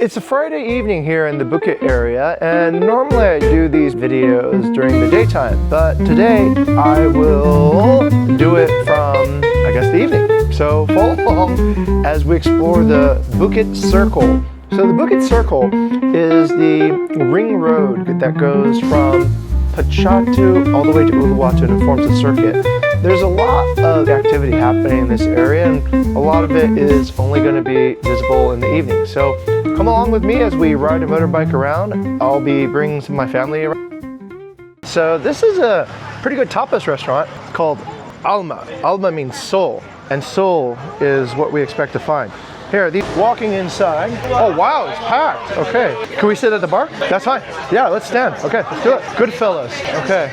It's a Friday evening here in the Bukit area, and normally I do these videos during the daytime, but today I will do it from, I guess, the evening. So follow along as we explore the Bukit Circle. So the Bukit Circle is the ring road that goes from Pachatu all the way to Uluwatu and forms a circuit. There's a lot of activity happening in this area, and a lot of it is only going to be visible in the evening. So come along with me as we ride a motorbike around. I'll be bringing some of my family around. So this is a pretty good tapas restaurant called Alma. Alma means soul, and soul is what we expect to find. Here, walking inside. Oh wow, it's packed. Okay, can we sit at the bar? That's fine. Yeah, let's stand. Okay, let's do it. Good fellas. Okay.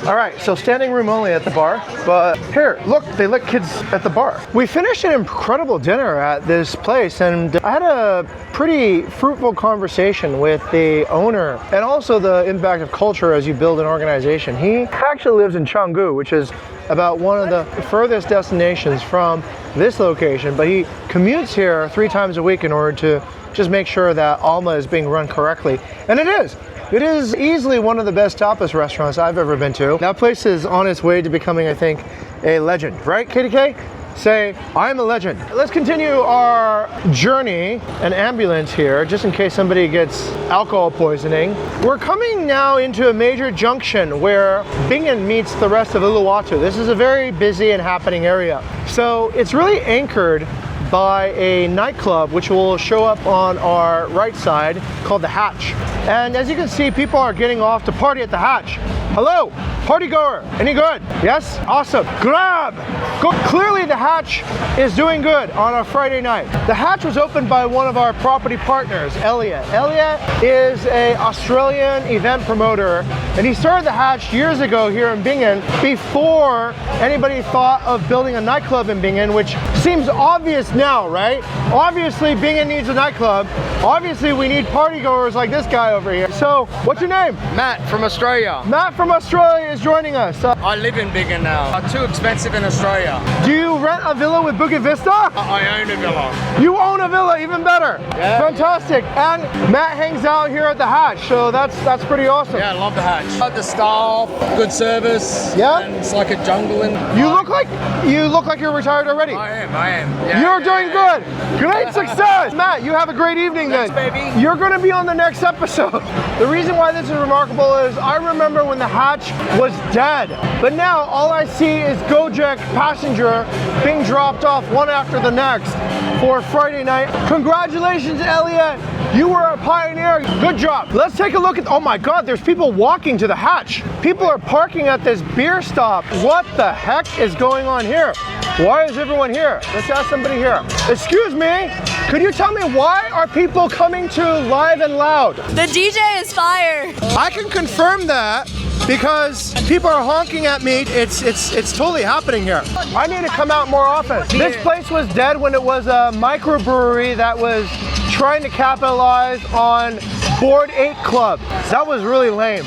All right, so standing room only at the bar, but here, look, they let kids at the bar. We finished an incredible dinner at this place, and I had a pretty fruitful conversation with the owner and also the impact of culture as you build an organization. He actually lives in Canggu, which is about one of the furthest destinations from this location, but he commutes here 3 times a week in order to just make sure that Alma is being run correctly, and it is. It is easily one of the best tapas restaurants I've ever been to. That place is on its way to becoming, I think, a legend. Right, KDK? Say, I'm a legend. Let's continue our journey, an ambulance here, just in case somebody gets alcohol poisoning. We're coming now into a major junction where Bingen meets the rest of Uluwatu. This is a very busy and happening area. So it's really anchored by a nightclub, which will show up on our right side, called the Hatch. And as you can see, people are getting off to party at the Hatch. Hello, party goer, any good? Yes, awesome, grab! Go. Clearly the Hatch is doing good on a Friday night. The Hatch was opened by one of our property partners, Elliot. Elliot is an Australian event promoter, and he started the Hatch years ago here in Bingen before anybody thought of building a nightclub in Bingen, which seems obvious now, right? Obviously Bingen needs a nightclub. Obviously we need party goers like this guy over here. So, what's your name? Matt from Australia. Matt from Australia is joining us. I live in Bingen now. Too expensive in Australia. Do you rent a villa with Bukit Vista? I own a villa. You own a villa, even better. Yeah. Fantastic. And Matt hangs out here at the Hatch, so that's pretty awesome. Yeah, I love the Hatch. I like the staff, good service. Yeah. And it's like a jungle in. You look like you're retired already. I am. Yeah. You're doing good. Great success. Matt, you have a great evening then. Thanks, baby. You're going to be on the next episode. The reason why this is remarkable is I remember when the Hatch was dead, but now all I see is Gojek passenger being dropped off one after the next for Friday night. Congratulations, Elliot. You were a pioneer. Good job. Let's take a look at, oh my God, there's people walking to the Hatch. People are parking at this beer stop. What the heck is going on here? Why is everyone here? Let's ask somebody here. Excuse me, could you tell me why are people coming to Live and Loud? The DJ is fire. I can confirm that because people are honking at me. It's totally happening here. I need to come out more often. This place was dead when it was a microbrewery that was trying to capitalize on Bored Ape Club. That was really lame.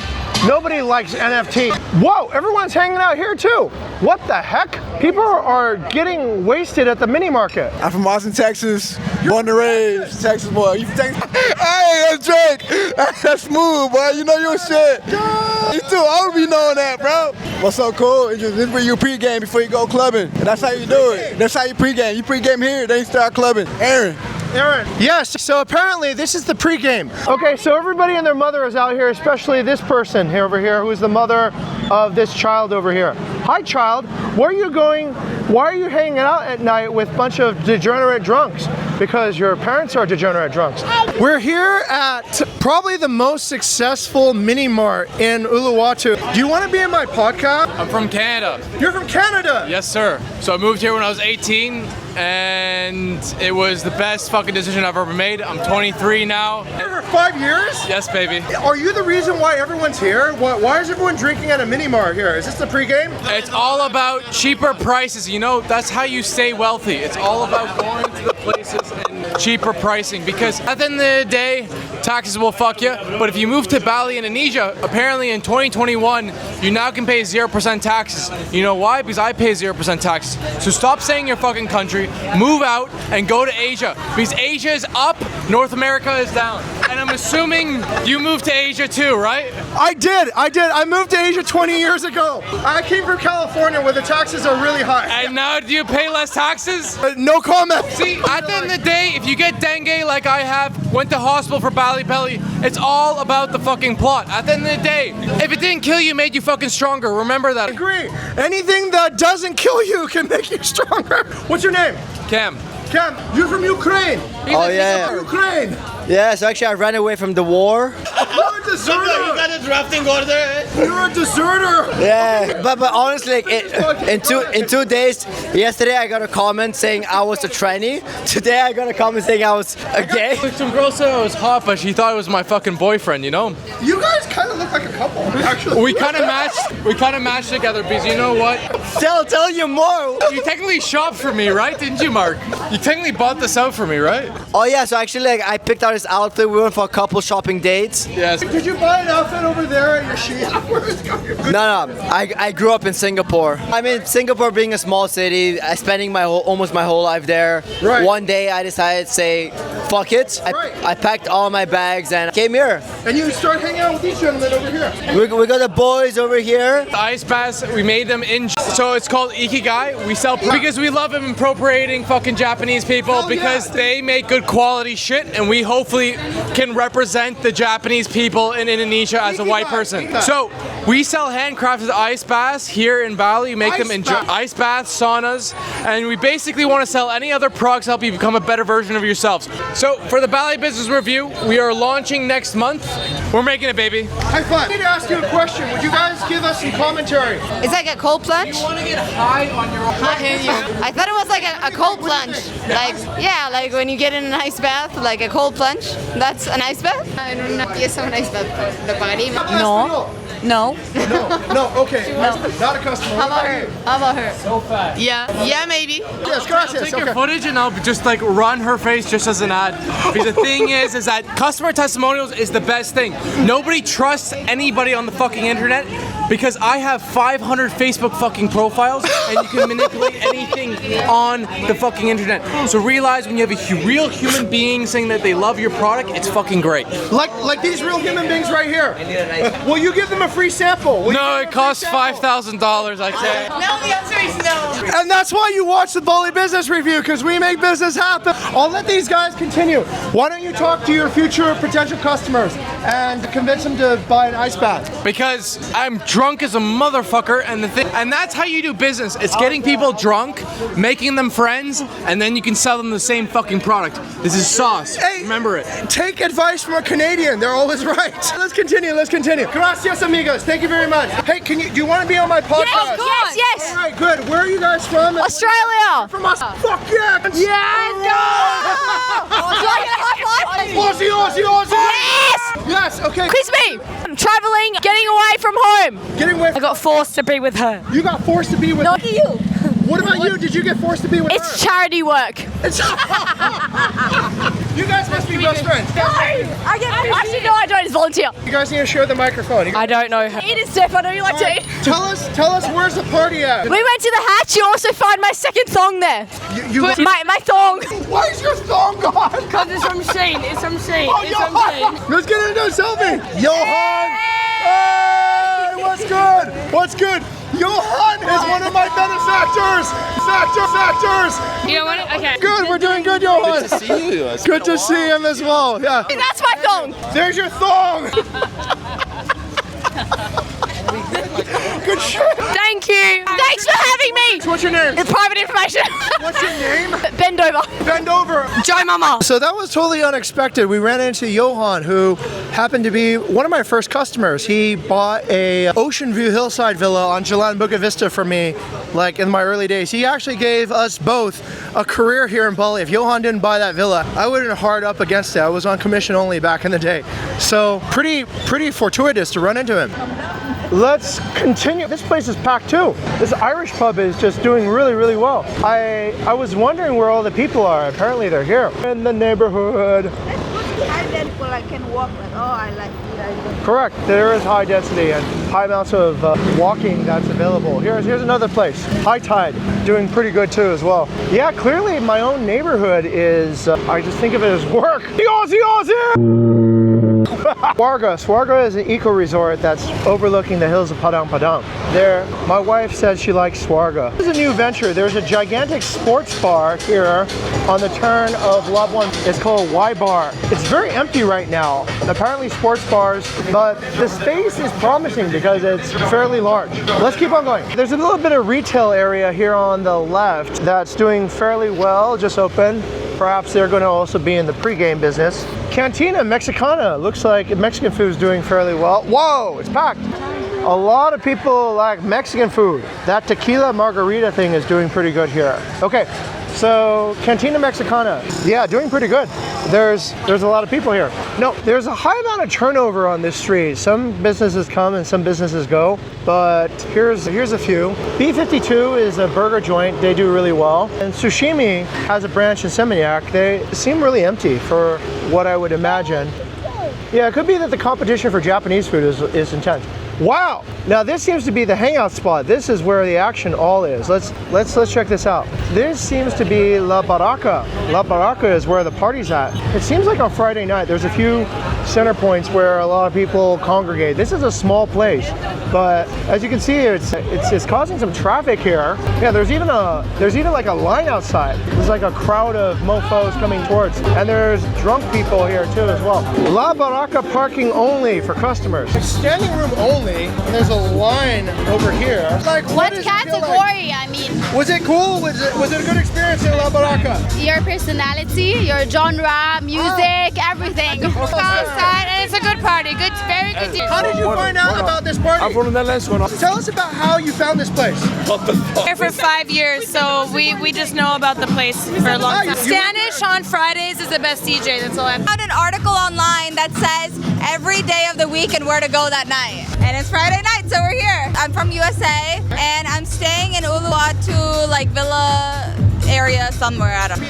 Nobody likes NFT. Whoa, everyone's hanging out here too. What the heck? People are getting wasted at the mini market. I'm from Austin, Texas. Born and raised, Texas boy. You from Texas? Hey, that's Drake. That's smooth, boy. You know your shit. You too. I would be knowing that, bro. What's so cool is this is where you pregame before you go clubbing. And that's how you do it. That's how you pregame. You pregame here, then you start clubbing. Aaron. Yes, so apparently this is the pregame. Okay, so everybody and their mother is out here, especially this person here over here, who is the mother of this child over here. Hi, child. Where are you going? Why are you hanging out at night with a bunch of degenerate drunks? Because your parents are degenerate drunks. We're here at probably the most successful mini mart in Uluwatu. Do you want to be in my podcast? I'm from Canada. You're from Canada? Yes, sir. So I moved here when I was 18, and it was the best fucking decision I've ever made. I'm 23 now. For 5 years? Yes, baby. Are you the reason why everyone's here? Why is everyone drinking at a mini mart here? Is this the pregame? It's all about cheaper prices. You know, that's how you stay wealthy. It's all about going to the places and cheaper pricing, because at the end of the day, taxes will fuck you. But if you move to Bali, Indonesia, apparently in 2021, you now can pay 0% taxes. You know why? Because I pay 0% taxes. So stop saying your fucking country, move out and go to Asia, because Asia is up, North America is down. And I'm assuming you moved to Asia too, right? I did. I moved to Asia 20 years ago. I came from California where the taxes are really high. And now do you pay less taxes? No comment. See, at the end of the day, if you get dengue like I have, went to hospital for belly, it's all about the fucking plot. At the end of the day, if it didn't kill you, it made you fucking stronger. Remember that. Agree. Anything that doesn't kill you can make you stronger. What's your name? Cam. Cam, you're from Ukraine. Oh yeah. Ukraine. Yeah, so actually I ran away from the war. You're a deserter. You got a drafting order. You're a deserter. Yeah, but honestly, like, in 2 days, yesterday I got a comment saying I was a tranny. Today I got a comment saying I was a gay. Some girl said I was hot, but she thought it was my fucking boyfriend, you know? You guys kind of look like a couple, actually. We kind of matched together because you know what? Tell you more. You technically shopped for me, right? Didn't you, Mark? You technically bought this out for me, right? Oh yeah, so actually like I picked out his outfit. We went for a couple shopping dates. Yes. Did you buy an outfit over there at your sheet? No, I grew up in Singapore. I mean, Singapore being a small city, spending almost my whole life there. Right. One day I decided to say, fuck it. I packed all my bags and came here. And you start hanging out with these gentlemen over here. We got the boys over here. The ice baths, we made them in, so it's called Ikigai. We sell because we love appropriating fucking Japanese people because they make good quality shit, and we hopefully can represent the Japanese people in Indonesia as a white person. So we sell handcrafted ice baths here in Bali. We make them in ice baths, saunas, and we basically want to sell any other products to help you become a better version of yourselves. So for the Bali Business Review, we are launching next month. We're making it, baby. High five. I need to ask you a question. Would you guys give us some commentary? It's like a cold plunge. You want to get high on your own. I thought it was like a cold plunge. Like, yeah, like when you get in an ice bath, like a cold plunge. That's an ice bath? I don't know. Yes, an ice bath for the body. No. No, okay. Not a customer. How about her? How about her? So fat. Yeah, maybe. Yes, gracias. Take your footage and I'll just like run her face just as an ad. Because the thing is that customer testimonials is the best thing. Nobody trusts anybody on the fucking internet because I have 500 Facebook fucking profiles and you can manipulate anything on the fucking internet. So realize when you have a real human being saying that they love your product, it's fucking great. Like these real human beings right here. Will you give them a free sample? No, it costs $5,000, I say. No, the answer is no. And that's why you watch the Bali Business Review, because we make business happen. I'll let these guys continue. Why don't you talk to your future potential customers and convince them to buy an ice bath? Because I'm drunk as a motherfucker, and that's how you do business. It's getting people drunk, making them friends, and then you can sell them the same fucking product. This is sauce. Hey, remember it. Take advice from a Canadian. They're always right. Let's continue. Gracias, amigos. Thank you very much. Hey, do you want to be on my podcast? Yes. All right, good. Where are you guys from? Australia. From us. Fuck yeah. Yes, go! Do I get a high five? Aussie. Yes! Yes, okay. Crispy. I'm traveling, getting away from home. Getting away. I got forced to be with her. You got forced to be with Not you. What about you? Did you get forced to be with It's her? charity work. You guys must be best friends. Actually, no, I don't. It's volunteer. You guys need to share the microphone. I don't know her. It is Steph. I know you like to eat. Tell us where's the party at? We went to the hatch. You also find my second thong there. My thong. Why is your thong gone? Because it's from Shane. It's from Shane. Oh, Johan! Let's get into a selfie. Johan! Hey! What's good? Johan is one of my benefactors. Factors. You know what? Okay. Good. We're doing good, Johan. Good to see you. Good to see him as well. Yeah. That's my thong. There's your thong. Good shit. Thank you. Thanks for having me. What's your name? It's private information. What's your name? Bend over. Bend over. Joe Mama. So that was totally unexpected. We ran into Johan, who happened to be one of my first customers. He bought a ocean view hillside villa on Jalan Buka Vista for me, like in my early days. He actually gave us both a career here in Bali. If Johan didn't buy that villa, I would have been hard up against it. I was on commission only back in the day. So pretty fortuitous to run into him. Let's continue. This place is packed too. This Irish pub is just doing really well. I was wondering where all the people are. Apparently they're here in the neighborhood. People like can walk like, oh, I like. Correct. There is high density and high amounts of walking that's available. Here's another place. High Tide, doing pretty good too as well. Yeah, clearly my own neighborhood is, I just think of it as work. Swarga is an eco-resort that's overlooking the hills of Padang Padang. There, my wife said she likes Swarga. This is a new venture. There's a gigantic sports bar here on the turn of Labuan. It's called Y Bar. It's very empty right now. Apparently sports bars, but the space is promising because it's fairly large. Let's keep on going. There's a little bit of retail area here on the left that's doing fairly well, just open. Perhaps they're going to also be in the pre-game business. Cantina Mexicana, looks like Mexican food is doing fairly well. Whoa, it's packed. A lot of people like Mexican food. That tequila margarita thing is doing pretty good here. Okay, so Cantina Mexicana, yeah, doing pretty good. There's a lot of people here. No, there's a high amount of turnover on this street. Some businesses come and some businesses go, but here's a few. B52 is a burger joint. They do really well. And Sushimi has a branch in Seminyak. They seem really empty for what I would imagine. Yeah, it could be that the competition for Japanese food is intense. Wow! Now this seems to be the hangout spot. This is where the action all is. Let's check this out. This seems to be La Baraka. La Baraka is where the party's at. It seems like on Friday night there's a few center points where a lot of people congregate. This is a small place, but as you can see, it's causing some traffic here. Yeah, there's even like a line outside. There's like a crowd of mofos coming towards, and there's drunk people here too as well. La Baraka parking only for customers. It's standing room only. And there's a line over here. Like, what category? I mean, was it cool? Was it a good experience in La Baraka? Your personality, your genre, music, everything. Outside, and it's a good party. Good, very good. How did you find out about this party? I'm from the Netherlands. Tell us about how you found this place. Here for 5 years, so we just know about the place for a long time. Spanish on Fridays is the best DJ. That's all I found an article online that says every day of the week and where to go that night. And it's Friday night, so we're here. I'm from USA, and I'm staying in Uluwatu, like villa area somewhere. I don't know.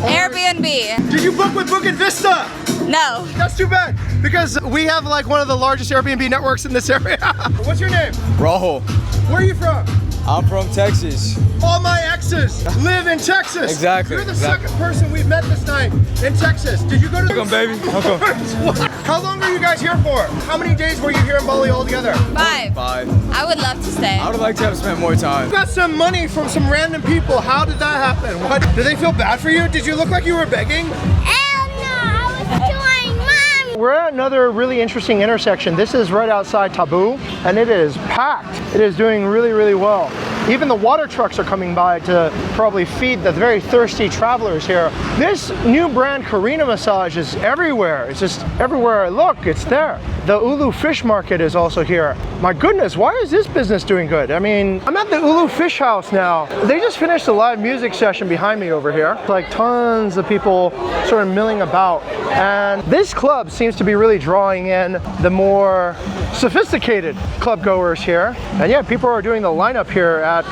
Airbnb. Did you book with Bukit Vista? No. That's too bad, because we have like one of the largest Airbnb networks in this area. What's your name? Rahul. Where are you from? I'm from Texas. All my exes live in Texas. Exactly. You're the second person we've met this night in Texas. Did you go to Welcome, baby. Welcome. How long are you guys here for? How many days were you here in Bali altogether? 5. 5. I would love to stay. I would like to have spent more time. You got some money from some random people. How did that happen? What? Did they feel bad for you? Did you look like you were begging? Hell no, I was doing mom. We're at another really interesting intersection. This is right outside Taboo, and it is packed. It is doing really, really well. Even the water trucks are coming by to probably feed the very thirsty travelers here. This new brand, Karina Massage, is everywhere. It's just everywhere I look, it's there. The Ulu Fish Market is also here. My goodness, why is this business doing good? I mean, I'm at the Ulu Fish House now. They just finished a live music session behind me over here. Like tons of people sort of milling about. And this club seems to be really drawing in the more sophisticated club goers here. And yeah, people are doing the lineup here at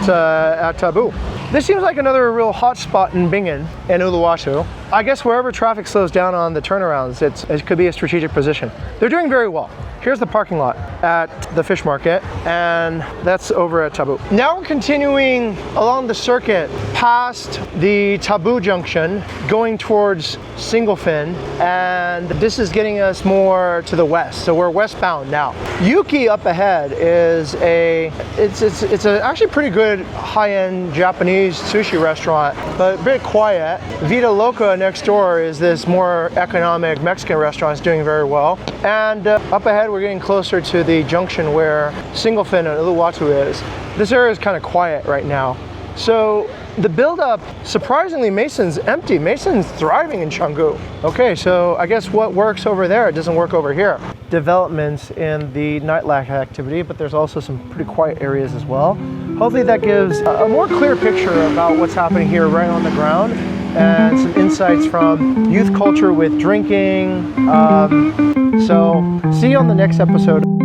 Taboo. This seems like another real hot spot in Bingen and Uluwatu. I guess wherever traffic slows down on the turnarounds, it could be a strategic position. They're doing very well. Here's the parking lot at the fish market, and that's over at Taboo. Now we're continuing along the circuit past the Taboo Junction, going towards Singlefin, and this is getting us more to the west. So we're westbound now. Ukee up ahead is it's actually pretty good high-end Japanese sushi restaurant, but a bit quiet. Vida Loca next door is this more economic Mexican restaurant. It's doing very well. And up ahead, we're getting closer to the junction where Singlefin and Uluwatu is. This area is kind of quiet right now. So the build-up, surprisingly, Mason's empty. Mason's thriving in Canggu. Okay, so I guess what works over there, it doesn't work over here. Developments in the nightlife activity, but there's also some pretty quiet areas as well. Hopefully that gives a more clear picture about what's happening here right on the ground, and some insights from youth culture with drinking. So see you on the next episode.